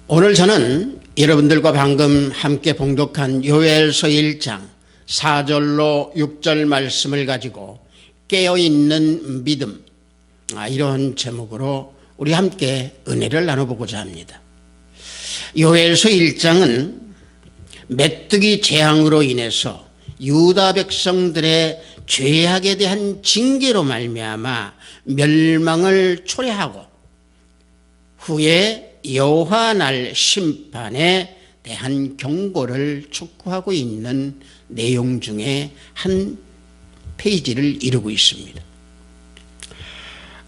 오늘 저는 여러분들과 방금 함께 봉독한 요엘서 1장 4절로 6절 말씀을 가지고 깨어있는 믿음, 이런 제목으로 우리 함께 은혜를 나눠보고자 합니다. 요엘서 1장은 메뚜기 재앙으로 인해서 유다 백성들의 죄악에 대한 징계로 말미암아 멸망을 초래하고 후에 여호와 날 심판에 대한 경고를 촉구하고 있는 내용 중에 한 페이지를 이루고 있습니다.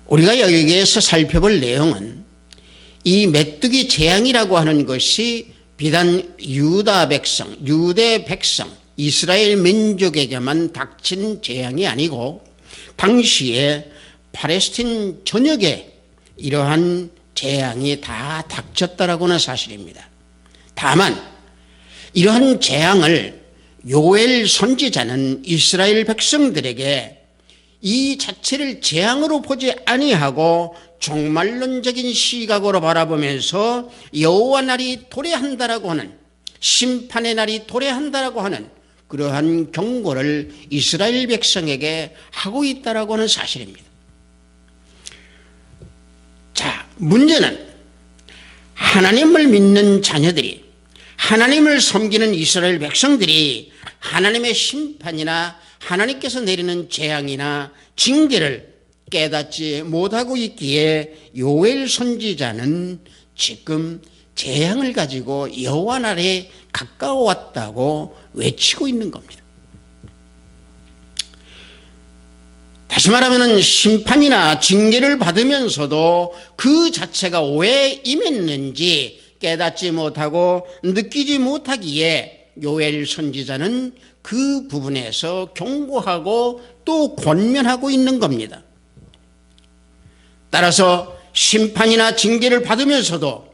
우리가 여기에서 살펴볼 내용은 이 메뚜기 재앙이라고 하는 것이 비단 유다 백성, 유대 백성, 이스라엘 민족에게만 닥친 재앙이 아니고 당시에 팔레스틴 전역에 이러한 재앙이 다 닥쳤다라고는 사실입니다. 다만 이러한 재앙을 요엘 선지자는 이스라엘 백성들에게 이 자체를 재앙으로 보지 아니하고 종말론적인 시각으로 바라보면서 여호와 날이 도래한다라고 하는, 심판의 날이 도래한다라고 하는 그러한 경고를 이스라엘 백성에게 하고 있다라고 하는 사실입니다. 자, 문제는 하나님을 믿는 자녀들이, 하나님을 섬기는 이스라엘 백성들이 하나님의 심판이나 하나님께서 내리는 재앙이나 징계를 깨닫지 못하고 있기에 요엘 선지자는 지금 재앙을 가지고 여호와 날에 가까워왔다고 외치고 있는 겁니다. 다시 말하면 심판이나 징계를 받으면서도 그 자체가 왜 임했는지 깨닫지 못하고 느끼지 못하기에 요엘 선지자는 그 부분에서 경고하고 또 권면하고 있는 겁니다. 따라서 심판이나 징계를 받으면서도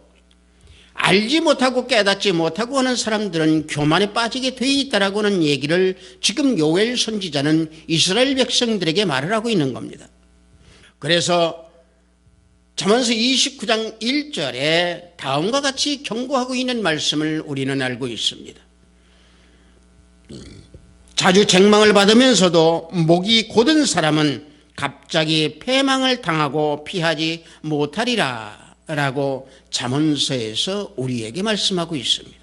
알지 못하고 깨닫지 못하고 하는 사람들은 교만에 빠지게 되어 있다라고 하는 얘기를 지금 요엘 선지자는 이스라엘 백성들에게 말을 하고 있는 겁니다. 그래서 잠언서 29장 1절에 다음과 같이 경고하고 있는 말씀을 우리는 알고 있습니다. 자주 책망을 받으면서도 목이 곧은 사람은 갑자기 패망을 당하고 피하지 못하리라 라고 잠언서에서 우리에게 말씀하고 있습니다.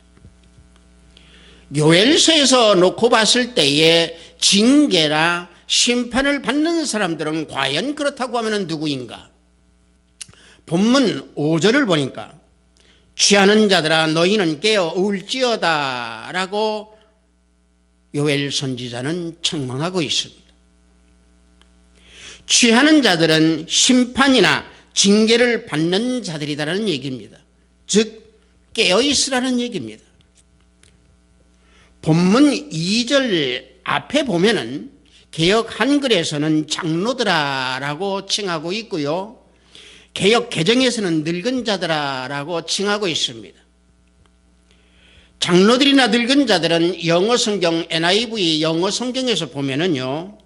요엘서에서 놓고 봤을 때에 징계나 심판을 받는 사람들은 과연 그렇다고 하면 누구인가? 본문 5절을 보니까 취하는 자들아 너희는 깨어 울지어다 라고 요엘 선지자는 책망하고 있습니다. 취하는 자들은 심판이나 징계를 받는 자들이다라는 얘기입니다. 즉 깨어있으라는 얘기입니다. 본문 2절 앞에 보면은 개역 한글에서는 장로들아라고 칭하고 있고요, 개역 개정에서는 늙은 자들아라고 칭하고 있습니다. 장로들이나 늙은 자들은 영어 성경 NIV 영어 성경에서 보면은요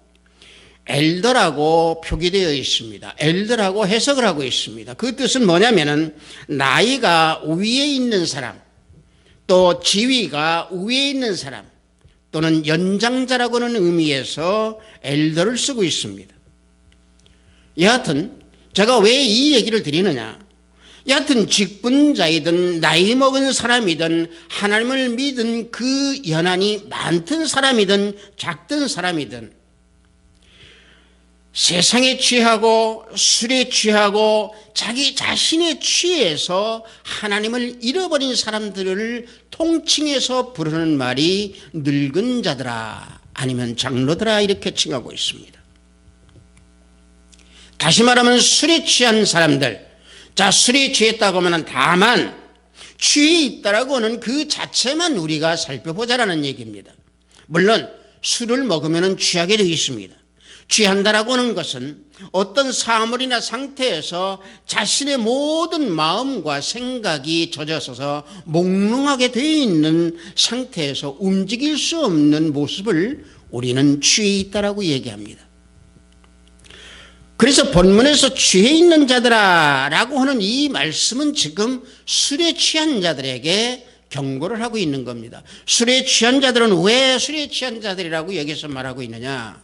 엘더라고 표기되어 있습니다. 엘더라고 해석을 하고 있습니다. 그 뜻은 뭐냐면은 나이가 위에 있는 사람, 또 지위가 위에 있는 사람, 또는 연장자라고 하는 의미에서 엘더를 쓰고 있습니다. 여하튼 제가 왜 이 얘기를 드리느냐, 여하튼 직분자이든 나이 먹은 사람이든 하나님을 믿은 그 연한이 많든 사람이든 작든 사람이든 세상에 취하고 술에 취하고 자기 자신에 취해서 하나님을 잃어버린 사람들을 통칭해서 부르는 말이 늙은 자들아 아니면 장로들아 이렇게 칭하고 있습니다. 다시 말하면 술에 취한 사람들, 자, 술에 취했다고 하면 다만 취해 있다라고 하는 그 자체만 우리가 살펴보자라는 얘기입니다. 물론 술을 먹으면 취하게 되어 있습니다. 취한다라고 하는 것은 어떤 사물이나 상태에서 자신의 모든 마음과 생각이 젖어서서 몽롱하게 되어 있는 상태에서 움직일 수 없는 모습을 우리는 취해 있다라고 얘기합니다. 그래서 본문에서 취해 있는 자들아 라고 하는 이 말씀은 지금 술에 취한 자들에게 경고를 하고 있는 겁니다. 술에 취한 자들은 왜 술에 취한 자들이라고 여기서 말하고 있느냐?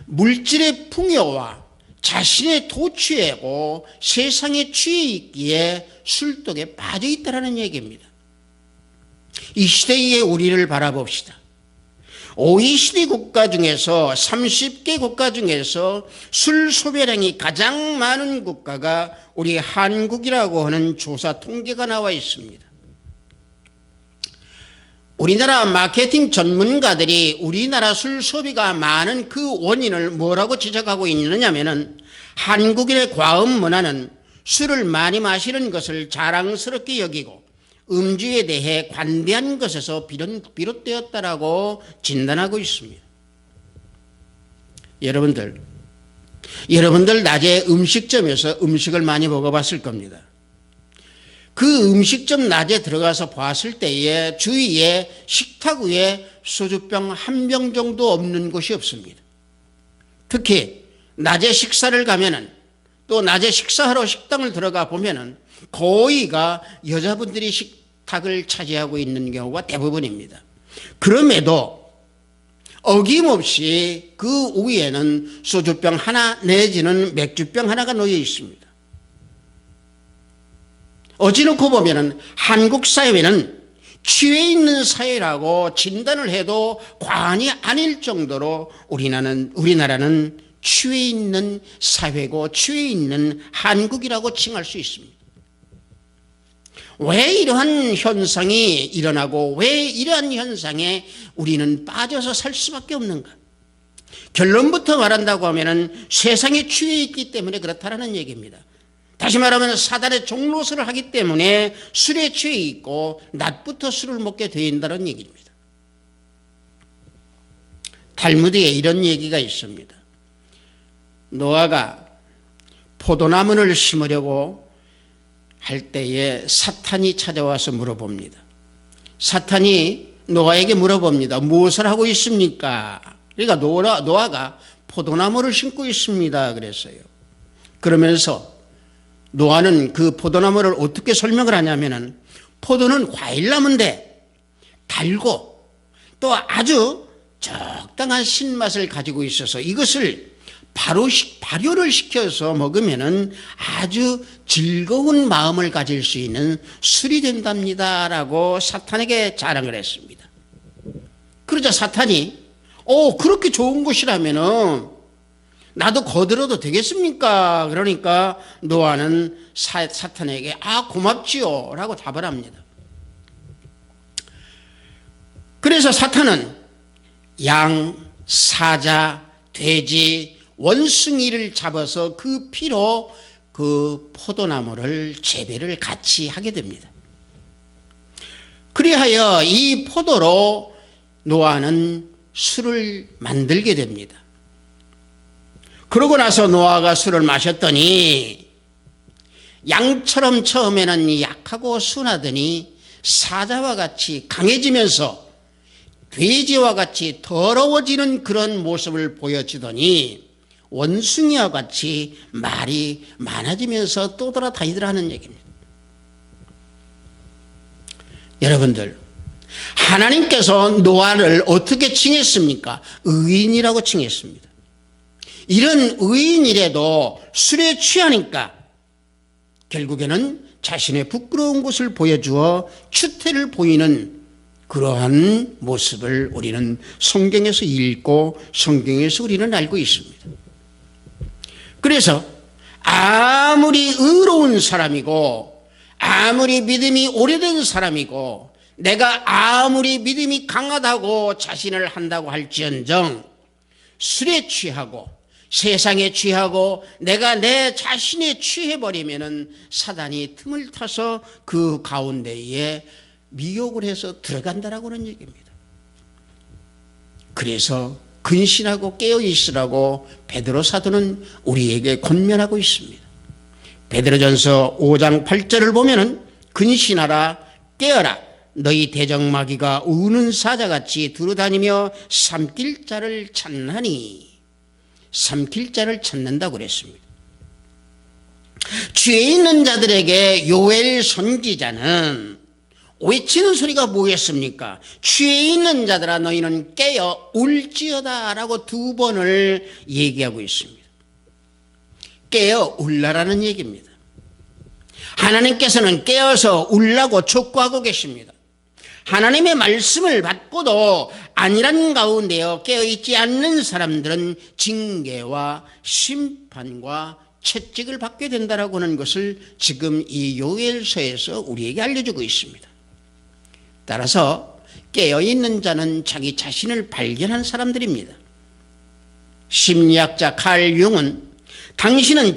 물질의 풍요와 자신의 도취하고 세상에 취해 있기에 술독에 빠져 있다는 얘기입니다. 이 시대의 우리를 바라봅시다. OECD 국가 중에서 30개 국가 중에서 술 소비량이 가장 많은 국가가 우리 한국이라고 하는 조사 통계가 나와 있습니다. 우리나라 마케팅 전문가들이 우리나라 술 소비가 많은 그 원인을 뭐라고 지적하고 있느냐면은 한국인의 과음 문화는 술을 많이 마시는 것을 자랑스럽게 여기고 음주에 대해 관대한 것에서 비롯되었다라고 진단하고 있습니다. 여러분들 낮에 음식점에서 음식을 많이 먹어봤을 겁니다. 그 음식점 낮에 들어가서 봤을 때에 주위에 식탁 위에 소주병 한 병 정도 없는 곳이 없습니다. 특히 낮에 식사를 가면은 또 낮에 식사하러 식당을 들어가 보면은 거의가 여자분들이 식탁을 차지하고 있는 경우가 대부분입니다. 그럼에도 어김없이 그 위에는 소주병 하나 내지는 맥주병 하나가 놓여 있습니다. 어찌놓고 보면은 한국 사회는 취해 있는 사회라고 진단을 해도 과언이 아닐 정도로 우리나라는 취해 있는 사회고 취해 있는 한국이라고 칭할 수 있습니다. 왜 이러한 현상이 일어나고 왜 이러한 현상에 우리는 빠져서 살 수밖에 없는가? 결론부터 말한다고 하면은 세상에 취해 있기 때문에 그렇다라는 얘기입니다. 다시 말하면 사단의 종노릇을 하기 때문에 술에 취해 있고 낮부터 술을 먹게 된다는 얘기입니다. 탈무드에 이런 얘기가 있습니다. 노아가 포도나무를 심으려고 할 때에 사탄이 찾아와서 물어봅니다. 사탄이 노아에게 물어봅니다. 무엇을 하고 있습니까? 그러니까 노아가 포도나무를 심고 있습니다. 그랬어요. 그러면서 노아는 그 포도나무를 어떻게 설명을 하냐면은 포도는 과일나무인데 달고 또 아주 적당한 신맛을 가지고 있어서 이것을 발효를 시켜서 먹으면은 아주 즐거운 마음을 가질 수 있는 술이 된답니다라고 사탄에게 자랑을 했습니다. 그러자 사탄이 그렇게 좋은 것이라면은 나도 거들어도 되겠습니까? 그러니까 노아는 사탄에게 고맙지요 라고 답을 합니다. 그래서 사탄은 양, 사자, 돼지, 원숭이를 잡아서 그 피로 그 포도나무를 재배를 같이 하게 됩니다. 그리하여 이 포도로 노아는 술을 만들게 됩니다. 그러고 나서 노아가 술을 마셨더니 양처럼 처음에는 약하고 순하더니 사자와 같이 강해지면서 돼지와 같이 더러워지는 그런 모습을 보여주더니 원숭이와 같이 말이 많아지면서 떠돌아다니더라 하는 얘기입니다. 여러분들, 하나님께서 노아를 어떻게 칭했습니까? 의인이라고 칭했습니다. 이런 의인이라도 술에 취하니까 결국에는 자신의 부끄러운 것을 보여주어 추태를 보이는 그러한 모습을 우리는 성경에서 읽고 성경에서 우리는 알고 있습니다. 그래서 아무리 의로운 사람이고 아무리 믿음이 오래된 사람이고 내가 아무리 믿음이 강하다고 자신을 한다고 할지언정 술에 취하고 세상에 취하고 내가 내 자신에 취해버리면은 사단이 틈을 타서 그 가운데에 미혹을 해서 들어간다라고 하는 얘기입니다. 그래서 근신하고 깨어있으라고 베드로 사도는 우리에게 권면하고 있습니다. 베드로전서 5장 8절을 보면은 근신하라 깨어라 너희 대적마귀가 우는 사자같이 두루다니며 삼킬 자를 찾나니 삼킬 자를 찾는다고 그랬습니다. 죄 있는 자들에게 요엘 선지자는 외치는 소리가 뭐였습니까? 죄 있는 자들아 너희는 깨어 울지어다 라고 2번을 얘기하고 있습니다. 깨어 울라라는 얘기입니다. 하나님께서는 깨어서 울라고 촉구하고 계십니다. 하나님의 말씀을 받고도 안일한 가운데요 깨어있지 않는 사람들은 징계와 심판과 채찍을 받게 된다라고 하는 것을 지금 이 요엘서에서 우리에게 알려주고 있습니다. 따라서 깨어있는 자는 자기 자신을 발견한 사람들입니다. 심리학자 칼 융은 당신은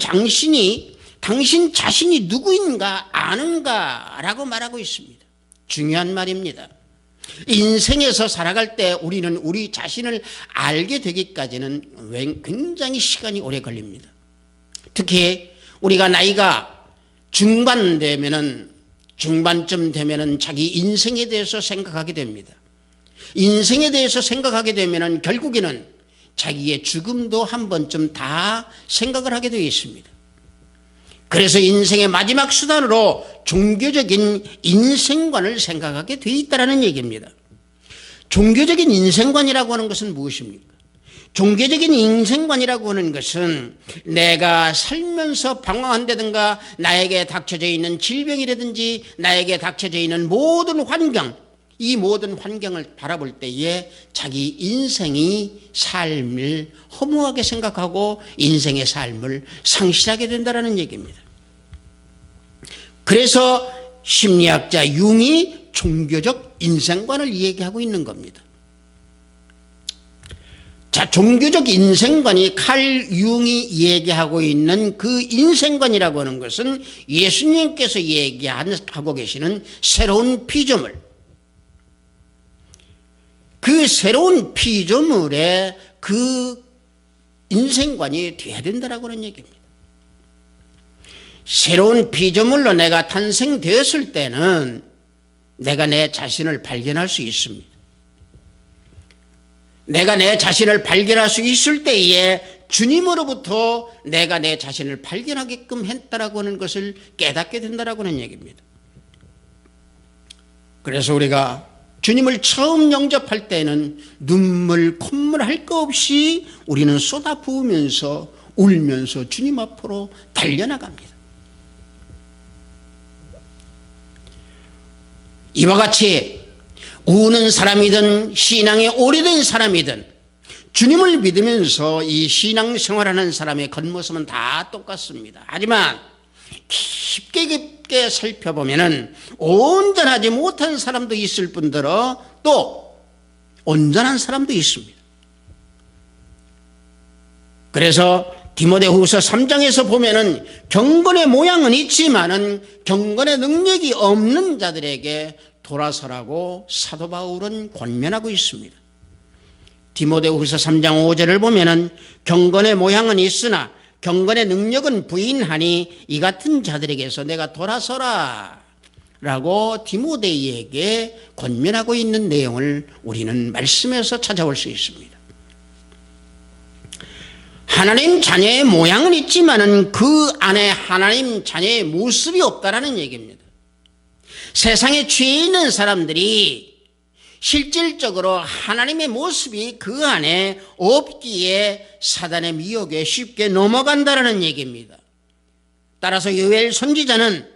당신 자신이 누구인가 아는가 라고 말하고 있습니다. 중요한 말입니다. 인생에서 살아갈 때 우리는 우리 자신을 알게 되기까지는 굉장히 시간이 오래 걸립니다. 특히 우리가 나이가 중반쯤 되면은 자기 인생에 대해서 생각하게 됩니다. 인생에 대해서 생각하게 되면은 결국에는 자기의 죽음도 한 번쯤 다 생각을 하게 되어 있습니다. 그래서 인생의 마지막 수단으로 종교적인 인생관을 생각하게 되어 있다는 얘기입니다. 종교적인 인생관이라고 하는 것은 무엇입니까? 종교적인 인생관이라고 하는 것은 내가 살면서 방황한다든가 나에게 닥쳐져 있는 질병이라든지 나에게 닥쳐져 있는 모든 환경, 이 모든 환경을 바라볼 때에 자기 인생이 삶을 허무하게 생각하고 인생의 삶을 상실하게 된다는 얘기입니다. 그래서 심리학자 융이 종교적 인생관을 얘기하고 있는 겁니다. 자, 종교적 인생관이 칼 융이 얘기하고 있는 그 인생관이라고 하는 것은 예수님께서 얘기하고 계시는 새로운 피조물, 그 새로운 피조물의 그 인생관이 되어야 된다라고 하는 얘기입니다. 새로운 피조물로 내가 탄생되었을 때는 내가 내 자신을 발견할 수 있습니다. 내가 내 자신을 발견할 수 있을 때에 주님으로부터 내가 내 자신을 발견하게끔 했다라고 하는 것을 깨닫게 된다라고 하는 얘기입니다. 그래서 우리가 주님을 처음 영접할 때는 눈물, 콧물 할 거 없이 우리는 쏟아부으면서 울면서 주님 앞으로 달려나갑니다. 이와 같이 우는 사람이든 신앙에 오래된 사람이든 주님을 믿으면서 이 신앙생활하는 사람의 겉모습은 다 똑같습니다. 하지만 깊게 살펴보면 온전하지 못한 사람도 있을 뿐더러 또 온전한 사람도 있습니다. 그래서 디모데후서 3장에서 보면은 경건의 모양은 있지만은 경건의 능력이 없는 자들에게 돌아서라고 사도 바울은 권면하고 있습니다. 디모데후서 3장 5절을 보면은 경건의 모양은 있으나 경건의 능력은 부인하니 이 같은 자들에게서 내가 돌아서라 라고 디모데에게 권면하고 있는 내용을 우리는 말씀에서 찾아볼 수 있습니다. 하나님 자녀의 모양은 있지만은 그 안에 하나님 자녀의 모습이 없다라는 얘기입니다. 세상에 죄 있는 사람들이 실질적으로 하나님의 모습이 그 안에 없기에 사단의 미혹에 쉽게 넘어간다는 얘기입니다. 따라서 요엘 선지자는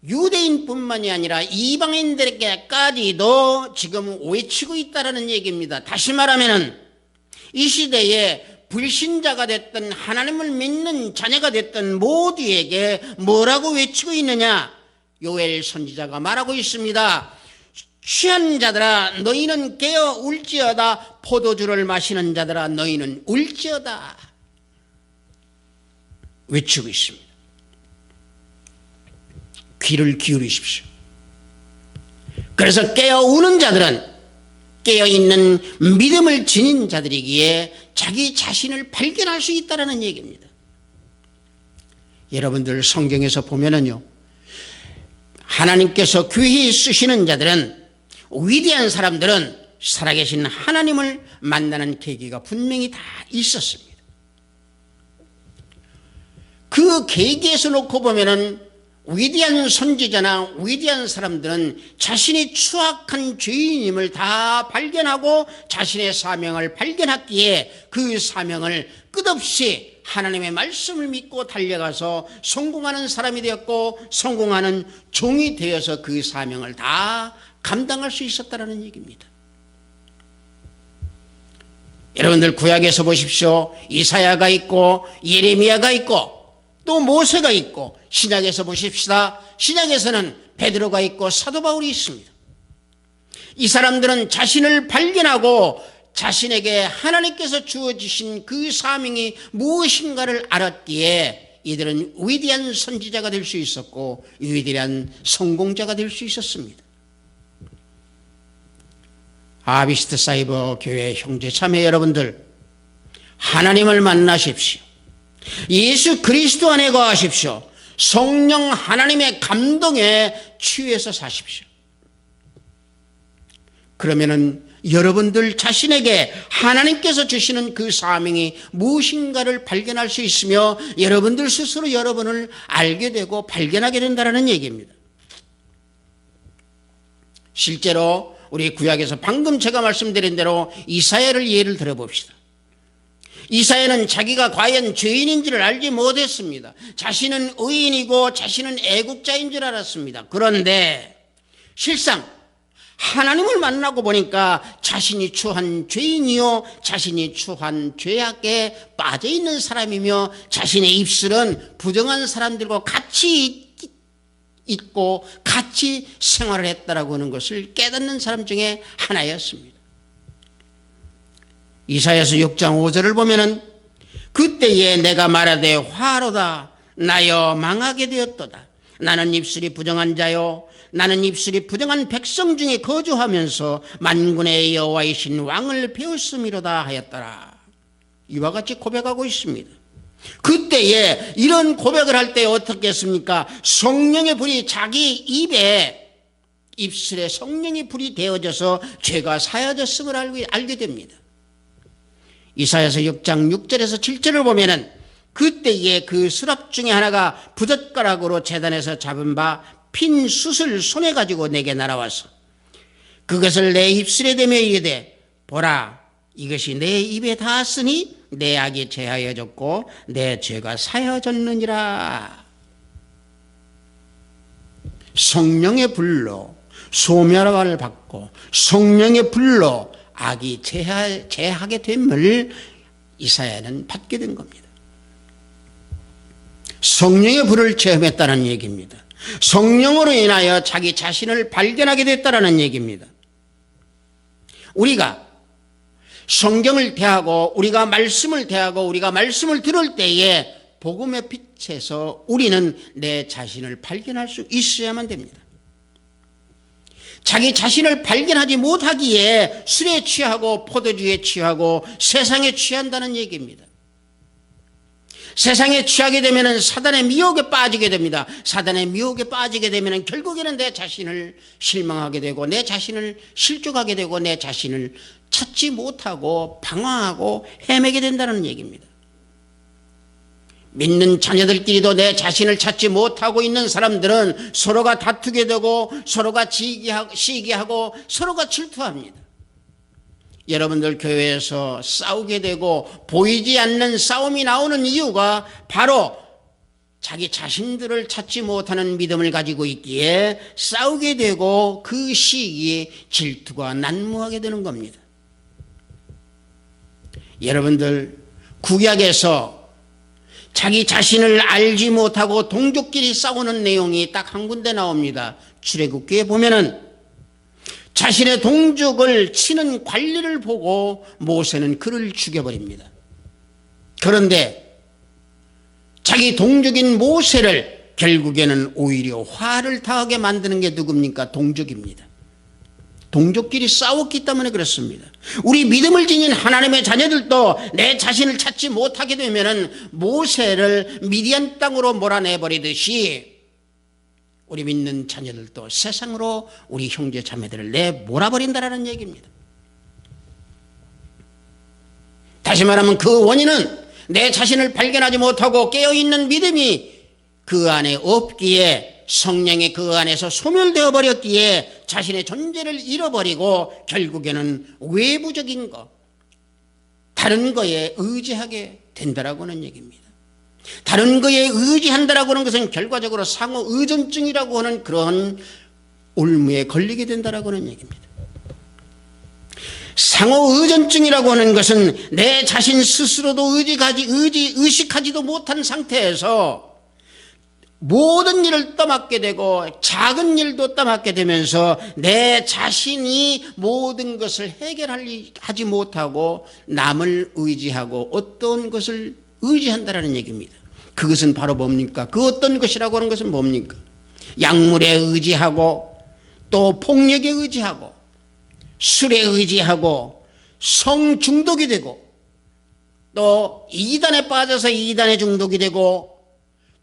유대인뿐만이 아니라 이방인들에게까지도 지금 외치고 있다는 얘기입니다. 다시 말하면 이 시대에 불신자가 됐든 하나님을 믿는 자녀가 됐든 모두에게 뭐라고 외치고 있느냐? 요엘 선지자가 말하고 있습니다. 취한 자들아 너희는 깨어 울지어다. 포도주를 마시는 자들아 너희는 울지어다. 외치고 있습니다. 귀를 기울이십시오. 그래서 깨어 우는 자들은 깨어있는 믿음을 지닌 자들이기에 자기 자신을 발견할 수 있다는 얘기입니다. 여러분들 성경에서 보면은요, 하나님께서 귀히 쓰시는 자들은, 위대한 사람들은 살아계신 하나님을 만나는 계기가 분명히 다 있었습니다. 그 계기에서 놓고 보면은 위대한 선지자나 위대한 사람들은 자신이 추악한 죄인임을 다 발견하고 자신의 사명을 발견했기에 그 사명을 끝없이 하나님의 말씀을 믿고 달려가서 성공하는 사람이 되었고 성공하는 종이 되어서 그 사명을 다 감당할 수 있었다는 얘기입니다. 여러분들 구약에서 보십시오. 이사야가 있고 예레미야가 있고 또 모세가 있고, 신약에서 보십시다. 신약에서는 베드로가 있고 사도 바울이 있습니다. 이 사람들은 자신을 발견하고 자신에게 하나님께서 주어주신 그 사명이 무엇인가를 알았기에 이들은 위대한 선지자가 될 수 있었고 위대한 성공자가 될 수 있었습니다. 아비스트 사이버 교회 형제 자매 여러분들, 하나님을 만나십시오. 예수 그리스도 안에 거하십시오. 성령 하나님의 감동에 취해서 사십시오. 그러면은 여러분들 자신에게 하나님께서 주시는 그 사명이 무엇인가를 발견할 수 있으며 여러분들 스스로 여러분을 알게 되고 발견하게 된다는 얘기입니다. 실제로 우리 구약에서 방금 제가 말씀드린 대로 이사야를 예를 들어봅시다. 이사야는 자기가 과연 죄인인지를 알지 못했습니다. 자신은 의인이고 자신은 애국자인 줄 알았습니다. 그런데 실상 하나님을 만나고 보니까 자신이 처한 죄인이요 자신이 처한 죄악에 빠져있는 사람이며 자신의 입술은 부정한 사람들과 같이 있고 같이 생활을 했다라고 하는 것을 깨닫는 사람 중에 하나였습니다. 이사야서 6장 5절을 보면은 그때에 내가 말하되 화로다 나여 망하게 되었도다. 나는 입술이 부정한 자요 나는 입술이 부정한 백성 중에 거주하면서 만군의 여호와이신 왕을 배웠음이로다 하였더라. 이와 같이 고백하고 있습니다. 그때에 이런 고백을 할 때 어떻게 했습니까? 성령의 불이 자기 입술에 성령의 불이 되어져서 죄가 사여졌음을 알게 됩니다. 이사야서 6장 6절에서 7절을 보면은 그때에 그 수랍 중에 하나가 부젓가락으로 제단에서 잡은 바 핀 숯을 손에 가지고 내게 날아와서 그것을 내 입술에 대며 이르되 보라 이것이 내 입에 닿았으니 내 악이 제하여졌고 내 죄가 사여졌느니라. 성령의 불로 소멸을 받고 성령의 불로 악이 제하게 됨을 이사야는 받게 된 겁니다. 성령의 불을 체험했다는 얘기입니다. 성령으로 인하여 자기 자신을 발견하게 됐다는 얘기입니다. 우리가 성경을 대하고 우리가 말씀을 대하고 우리가 말씀을 들을 때에 복음의 빛에서 우리는 내 자신을 발견할 수 있어야만 됩니다. 자기 자신을 발견하지 못하기에 술에 취하고 포도주에 취하고 세상에 취한다는 얘기입니다. 세상에 취하게 되면 사단의 미혹에 빠지게 됩니다. 사단의 미혹에 빠지게 되면 결국에는 내 자신을 실망하게 되고 내 자신을 실족하게 되고 내 자신을 찾지 못하고 방황하고 헤매게 된다는 얘기입니다. 믿는 자녀들끼리도 내 자신을 찾지 못하고 있는 사람들은 서로가 다투게 되고 서로가 시기하고 서로가 질투합니다. 여러분들 교회에서 싸우게 되고 보이지 않는 싸움이 나오는 이유가 바로 자기 자신들을 찾지 못하는 믿음을 가지고 있기에 싸우게 되고 그 시기에 질투가 난무하게 되는 겁니다. 여러분들 구약에서 자기 자신을 알지 못하고 동족끼리 싸우는 내용이 딱 한 군데 나옵니다. 출애굽기에 보면은 자신의 동족을 치는 관리를 보고 모세는 그를 죽여버립니다. 그런데 자기 동족인 모세를 결국에는 오히려 화를 타하게 만드는 게 누굽니까? 동족입니다. 동족끼리 싸웠기 때문에 그렇습니다. 우리 믿음을 지닌 하나님의 자녀들도 내 자신을 찾지 못하게 되면은 모세를 미디안 땅으로 몰아내버리듯이 우리 믿는 자녀들도 세상으로 우리 형제 자매들을 내몰아버린다라는 얘기입니다. 다시 말하면 그 원인은 내 자신을 발견하지 못하고 깨어있는 믿음이 그 안에 없기에 성령이 그 안에서 소멸되어 버렸기에 자신의 존재를 잃어버리고 결국에는 외부적인 것, 다른 거에 의지하게 된다라고는 얘기입니다. 다른 거에 의지한다라고 하는 것은 결과적으로 상호 의존증이라고 하는 그런 올무에 걸리게 된다라고 하는 얘기입니다. 상호 의존증이라고 하는 것은 내 자신 스스로도 의식하지도 못한 상태에서 모든 일을 떠맡게 되고 작은 일도 떠맡게 되면서 내 자신이 모든 것을 해결하지 못하고 남을 의지하고 어떤 것을 의지한다라는 얘기입니다. 그것은 바로 뭡니까? 그 어떤 것이라고 하는 것은 뭡니까? 약물에 의지하고 또 폭력에 의지하고 술에 의지하고 성중독이 되고 또 이단에 빠져서 이단에 중독이 되고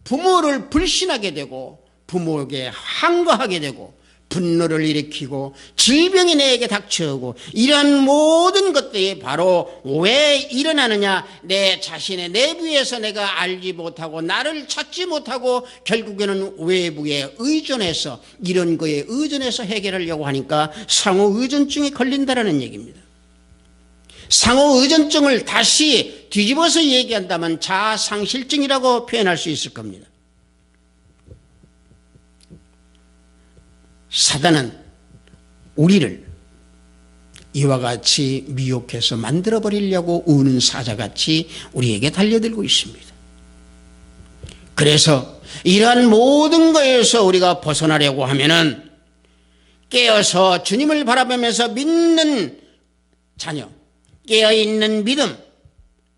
부모를 불신하게 되고 부모에게 항거하게 되고 분노를 일으키고 질병이 내게 닥쳐오고 이러한 모든 것들이 바로 왜 일어나느냐? 내 자신의 내부에서 내가 알지 못하고 나를 찾지 못하고 결국에는 외부에 의존해서 이런 거에 의존해서 해결하려고 하니까 상호 의존증에 걸린다라는 얘기입니다. 상호 의존증을 다시 뒤집어서 얘기한다면 자아상실증이라고 표현할 수 있을 겁니다. 사단은 우리를 이와 같이 미혹해서 만들어버리려고 우는 사자같이 우리에게 달려들고 있습니다. 그래서 이러한 모든 것에서 우리가 벗어나려고 하면은 깨어서 주님을 바라보면서 믿는 자녀, 깨어있는 믿음,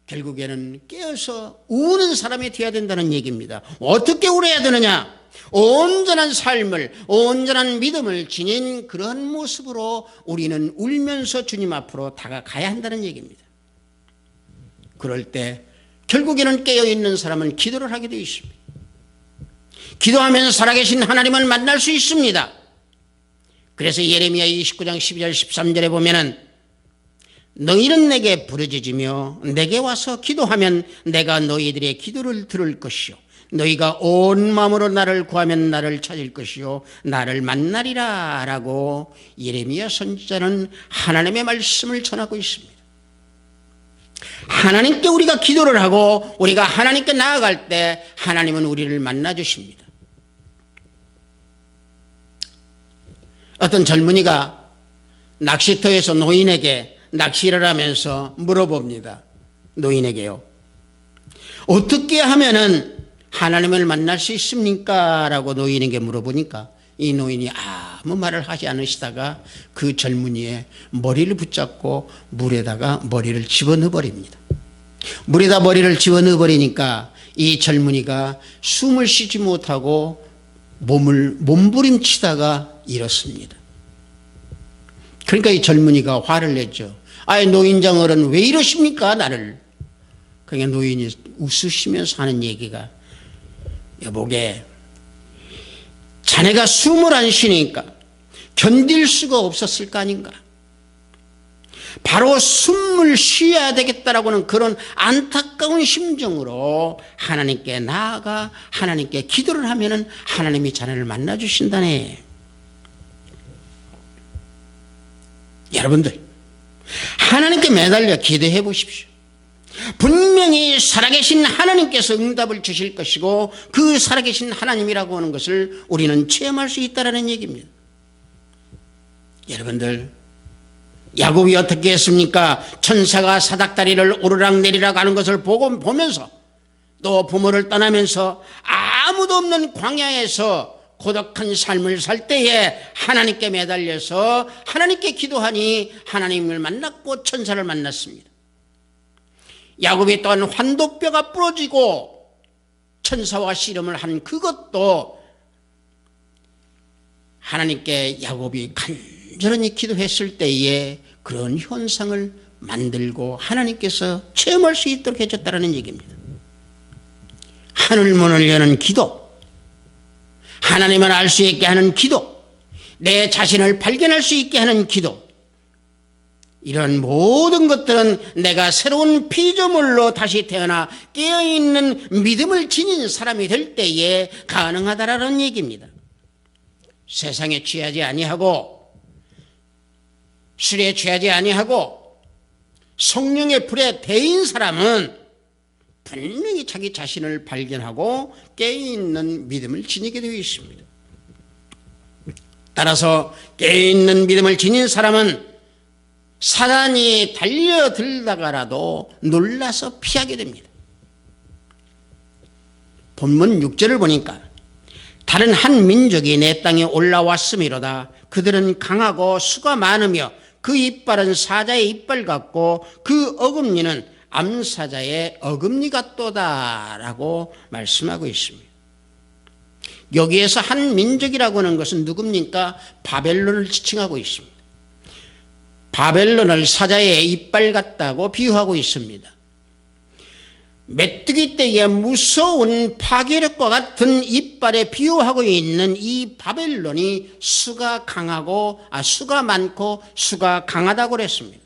결국에는 깨어서 우는 사람이 되어야 된다는 얘기입니다. 어떻게 울어야 되느냐? 온전한 삶을, 온전한 믿음을 지닌 그런 모습으로 우리는 울면서 주님 앞으로 다가가야 한다는 얘기입니다. 그럴 때 결국에는 깨어있는 사람은 기도를 하게 되어 있습니다. 기도하면서 살아계신 하나님을 만날 수 있습니다. 그래서 예레미야 29장 12절 13절에 보면은 너희는 내게 부르짖으며 내게 와서 기도하면 내가 너희들의 기도를 들을 것이요 너희가 온 마음으로 나를 구하면 나를 찾을 것이요 나를 만나리라 라고 예레미야 선지자는 하나님의 말씀을 전하고 있습니다. 하나님께 우리가 기도를 하고 우리가 하나님께 나아갈 때 하나님은 우리를 만나 주십니다. 어떤 젊은이가 낚시터에서 노인에게 낚시를 하면서 물어봅니다. 노인에게요. 어떻게 하면은 하나님을 만날 수 있습니까? 라고 노인에게 물어보니까 이 노인이 아무 말을 하지 않으시다가 그 젊은이의 머리를 붙잡고 물에다가 머리를 집어넣어 버립니다. 물에다 머리를 집어넣어 버리니까 이 젊은이가 숨을 쉬지 못하고 몸부림치다가 일었습니다. 그러니까 이 젊은이가 화를 냈죠. 아이 노인장 어른 왜 이러십니까 나를? 그러니까 노인이 웃으시면서 하는 얘기가 여보게 자네가 숨을 안 쉬니까 견딜 수가 없었을 거 아닌가? 바로 숨을 쉬어야 되겠다라고는 그런 안타까운 심정으로 하나님께 나아가 하나님께 기도를 하면은 하나님이 자네를 만나 주신다네. 여러분들 하나님께 매달려 기도해 보십시오. 분명히 살아계신 하나님께서 응답을 주실 것이고 그 살아계신 하나님이라고 하는 것을 우리는 체험할 수 있다는 얘기입니다. 여러분들 야곱이 어떻게 했습니까? 천사가 사닥다리를 오르락내리락 하는 것을 보면서 또 부모를 떠나면서 아무도 없는 광야에서 고독한 삶을 살 때에 하나님께 매달려서 하나님께 기도하니 하나님을 만났고 천사를 만났습니다. 야곱이 또한 환도뼈가 부러지고 천사와 씨름을 한 그것도 하나님께 야곱이 간절히 기도했을 때에 그런 현상을 만들고 하나님께서 체험할 수 있도록 해줬다는 얘기입니다. 하늘문을 여는 기도, 하나님을 알 수 있게 하는 기도, 내 자신을 발견할 수 있게 하는 기도, 이런 모든 것들은 내가 새로운 피조물로 다시 태어나 깨어있는 믿음을 지닌 사람이 될 때에 가능하다라는 얘기입니다. 세상에 취하지 아니하고 술에 취하지 아니하고 성령의 불에 데인 사람은 분명히 자기 자신을 발견하고 깨어있는 믿음을 지니게 되어 있습니다. 따라서 깨어있는 믿음을 지닌 사람은 사단이 달려들다가라도 놀라서 피하게 됩니다. 본문 6절을 보니까 다른 한 민족이 내 땅에 올라왔음이로다. 그들은 강하고 수가 많으며 그 이빨은 사자의 이빨 같고 그 어금니는 암사자의 어금니 같도다라고 말씀하고 있습니다. 여기에서 한 민족이라고 하는 것은 누굽니까? 바벨론을 지칭하고 있습니다. 바벨론을 사자의 이빨 같다고 비유하고 있습니다. 메뚜기 떼의 무서운 파괴력과 같은 이빨에 비유하고 있는 이 바벨론이 수가 많고 수가 강하다고 그랬습니다.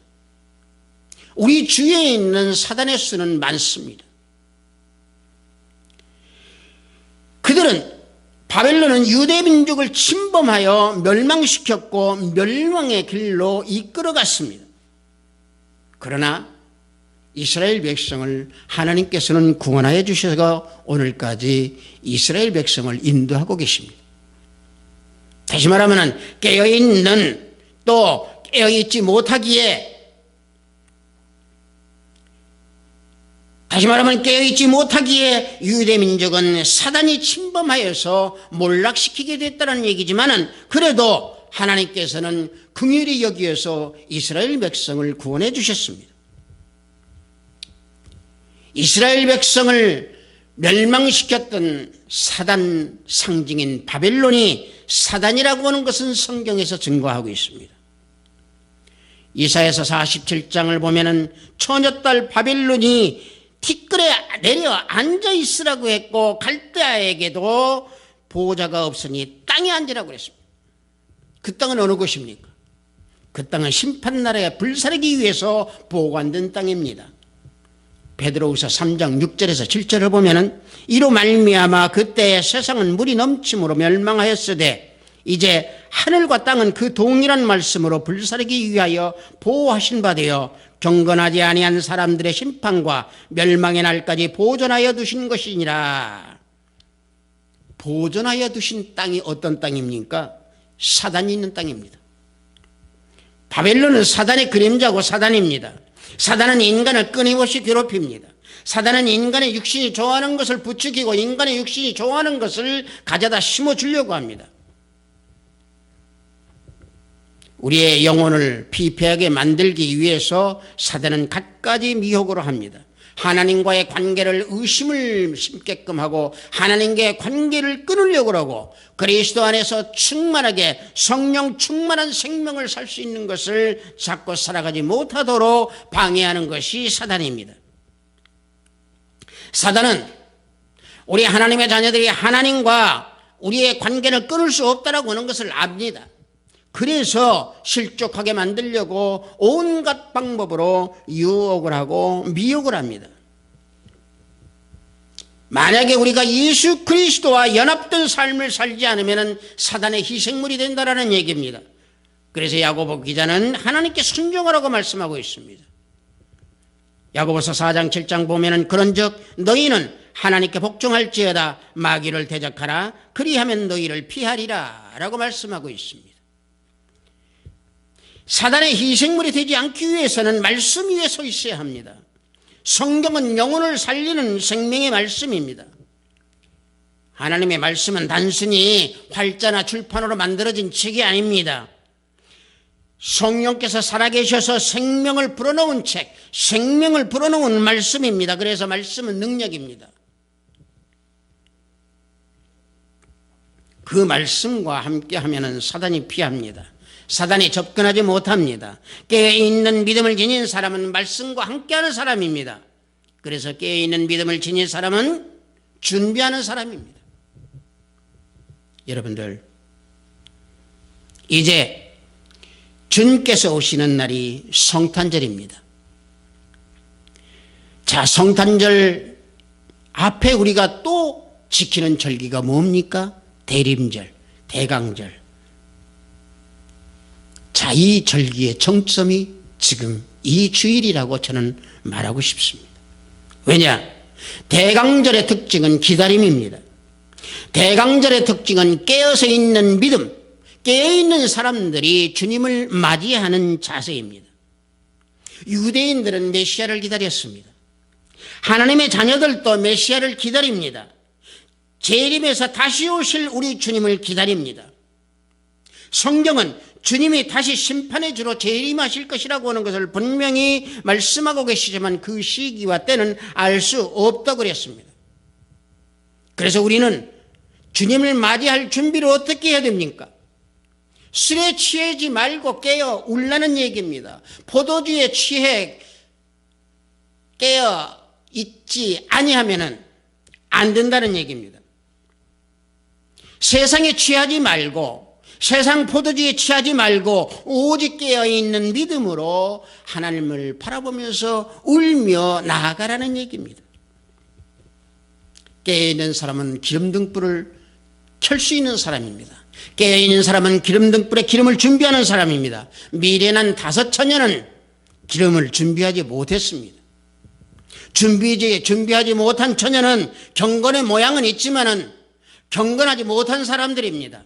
우리 주위에 있는 사단의 수는 많습니다. 바벨론은 유대 민족을 침범하여 멸망시켰고 멸망의 길로 이끌어갔습니다. 그러나 이스라엘 백성을 하나님께서는 구원하여 주셔서 오늘까지 이스라엘 백성을 인도하고 계십니다. 다시 말하면 깨어있는 또 깨어있지 못하기에 유대 민족은 사단이 침범하여서 몰락시키게 됐다는 얘기지만은 그래도 하나님께서는 긍휼히 여기어서 이스라엘 백성을 구원해 주셨습니다. 이스라엘 백성을 멸망시켰던 사단 상징인 바벨론이 사단이라고 하는 것은 성경에서 증거하고 있습니다. 이사야서 47장을 보면은 처녀딸 바벨론이 티끌에 내려 앉아 있으라고 했고 갈대아에게도 보호자가 없으니 땅에 앉으라고 그랬습니다. 그 땅은 어느 곳입니까? 그 땅은 심판나라에 불사르기 위해서 보관된 땅입니다. 베드로후서 3장 6절에서 7절을 보면은 이로 말미암아 그때 세상은 물이 넘침으로 멸망하였으되 이제 하늘과 땅은 그 동일한 말씀으로 불사르기 위하여 보호하신 바 되어 경건하지 아니한 사람들의 심판과 멸망의 날까지 보존하여 두신 것이니라. 보존하여 두신 땅이 어떤 땅입니까? 사단이 있는 땅입니다. 바벨론은 사단의 그림자고 사단입니다. 사단은 인간을 끊임없이 괴롭힙니다. 사단은 인간의 육신이 좋아하는 것을 부추기고 인간의 육신이 좋아하는 것을 가져다 심어주려고 합니다. 우리의 영혼을 피폐하게 만들기 위해서 사단은 갖가지 미혹으로 합니다. 하나님과의 관계를 의심을 심게끔 하고 하나님과의 관계를 끊으려고 하고 그리스도 안에서 충만하게 성령 충만한 생명을 살 수 있는 것을 잡고 살아가지 못하도록 방해하는 것이 사단입니다. 사단은 우리 하나님의 자녀들이 하나님과 우리의 관계를 끊을 수 없다라고 하는 것을 압니다. 그래서 실족하게 만들려고 온갖 방법으로 유혹을 하고 미혹을 합니다. 만약에 우리가 예수 그리스도와 연합된 삶을 살지 않으면 사단의 희생물이 된다는 얘기입니다. 그래서 야고보 기자는 하나님께 순종하라고 말씀하고 있습니다. 야고보서 4장 7장 보면은 그런즉 너희는 하나님께 복종할지어다 마귀를 대적하라 그리하면 너희를 피하리라 라고 말씀하고 있습니다. 사단의 희생물이 되지 않기 위해서는 말씀 위에 서 있어야 합니다. 성경은 영혼을 살리는 생명의 말씀입니다. 하나님의 말씀은 단순히 활자나 출판으로 만들어진 책이 아닙니다. 성령께서 살아계셔서 생명을 불어넣은 책, 생명을 불어넣은 말씀입니다. 그래서 말씀은 능력입니다. 그 말씀과 함께 하면은 사단이 피합니다. 사단이 접근하지 못합니다. 깨어있는 믿음을 지닌 사람은 말씀과 함께하는 사람입니다. 그래서 깨어있는 믿음을 지닌 사람은 준비하는 사람입니다. 여러분들, 이제 주님께서 오시는 날이 성탄절입니다. 자, 성탄절 앞에 우리가 또 지키는 절기가 뭡니까? 대림절, 대강절. 자, 이 절기의 정점이 지금 이 주일이라고 저는 말하고 싶습니다. 왜냐? 대강절의 특징은 기다림입니다. 대강절의 특징은 깨어서 있는 믿음, 깨어있는 사람들이 주님을 맞이하는 자세입니다. 유대인들은 메시아를 기다렸습니다. 하나님의 자녀들도 메시아를 기다립니다. 재림에서 다시 오실 우리 주님을 기다립니다. 성경은 주님이 다시 심판의 주로 재림하실 것이라고 하는 것을 분명히 말씀하고 계시지만 그 시기와 때는 알 수 없다고 그랬습니다. 그래서 우리는 주님을 맞이할 준비를 어떻게 해야 됩니까? 술에 취하지 말고 깨어 울라는 얘기입니다. 포도주에 취해 깨어 있지 아니하면은 안 된다는 얘기입니다. 세상에 취하지 말고, 세상 포도주에 취하지 말고 오직 깨어있는 믿음으로 하나님을 바라보면서 울며 나아가라는 얘기입니다. 깨어있는 사람은 기름등불을 켤 수 있는 사람입니다. 깨어있는 사람은 기름등불에 기름을 준비하는 사람입니다. 미련한 5처녀는 기름을 준비하지 못했습니다. 준비하지 못한 처녀는 경건의 모양은 있지만은 경건하지 못한 사람들입니다.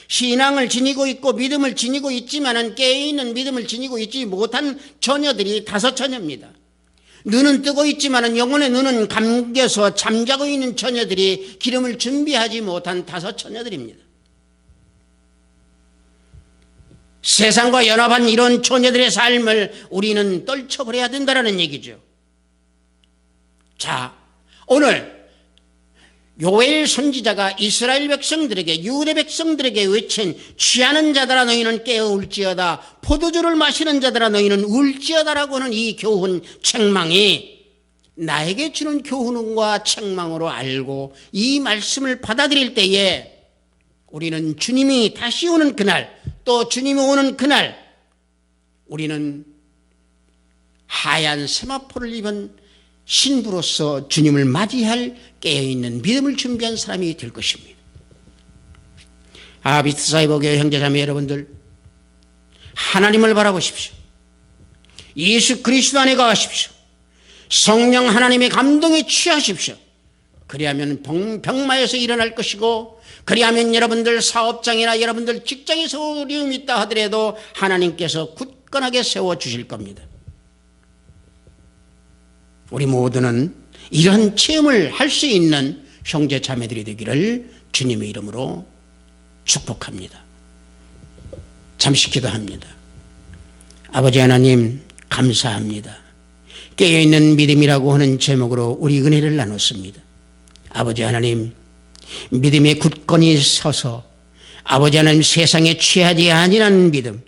신앙을 지니고 있고 믿음을 지니고 있지만은 깨어있는 믿음을 지니고 있지 못한 처녀들이 5처녀입니다. 눈은 뜨고 있지만은 영혼의 눈은 감겨서 잠자고 있는 처녀들이 기름을 준비하지 못한 5처녀들입니다. 세상과 연합한 이런 처녀들의 삶을 우리는 떨쳐버려야 된다는 얘기죠. 자, 오늘 요엘 선지자가 이스라엘 백성들에게, 유대 백성들에게 외친 취하는 자들아 너희는 깨어 울지어다, 포도주를 마시는 자들아 너희는 울지어다라고 하는 이 교훈, 책망이 나에게 주는 교훈과 책망으로 알고 이 말씀을 받아들일 때에 우리는 주님이 다시 오는 그날, 또 주님이 오는 그날 우리는 하얀 세마포를 입은 신부로서 주님을 맞이할 깨어있는 믿음을 준비한 사람이 될 것입니다. 비트사이버교회 형제자매 여러분들, 하나님을 바라보십시오. 예수 그리스도 안에 가십시오. 성령 하나님의 감동에 취하십시오. 그리하면 병마에서 일어날 것이고, 그리하면 여러분들 사업장이나 여러분들 직장에서 어려움이 있다 하더라도 하나님께서 굳건하게 세워주실 겁니다. 우리 모두는 이런 체험을 할 수 있는 형제 자매들이 되기를 주님의 이름으로 축복합니다. 잠시 기도합니다. 아버지 하나님 감사합니다. 깨어있는 믿음이라고 하는 제목으로 우리 은혜를 나눴습니다. 아버지 하나님, 믿음에 굳건히 서서 아버지 하나님 세상에 취하지 아니하는 믿음,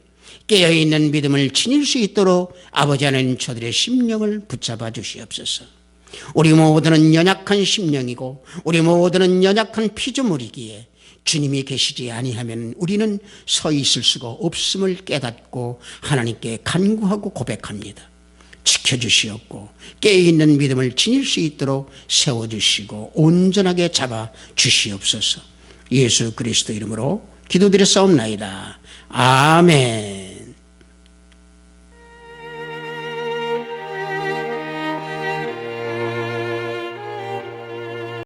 깨어있는 믿음을 지닐 수 있도록 아버지 하나님 저들의 심령을 붙잡아 주시옵소서. 우리 모두는 연약한 심령이고 우리 모두는 연약한 피조물이기에 주님이 계시지 아니하면 우리는 서 있을 수가 없음을 깨닫고 하나님께 간구하고 고백합니다. 지켜주시옵고 깨어있는 믿음을 지닐 수 있도록 세워주시고 온전하게 잡아 주시옵소서. 예수 그리스도 이름으로 기도드렸사옵나이다. 아멘.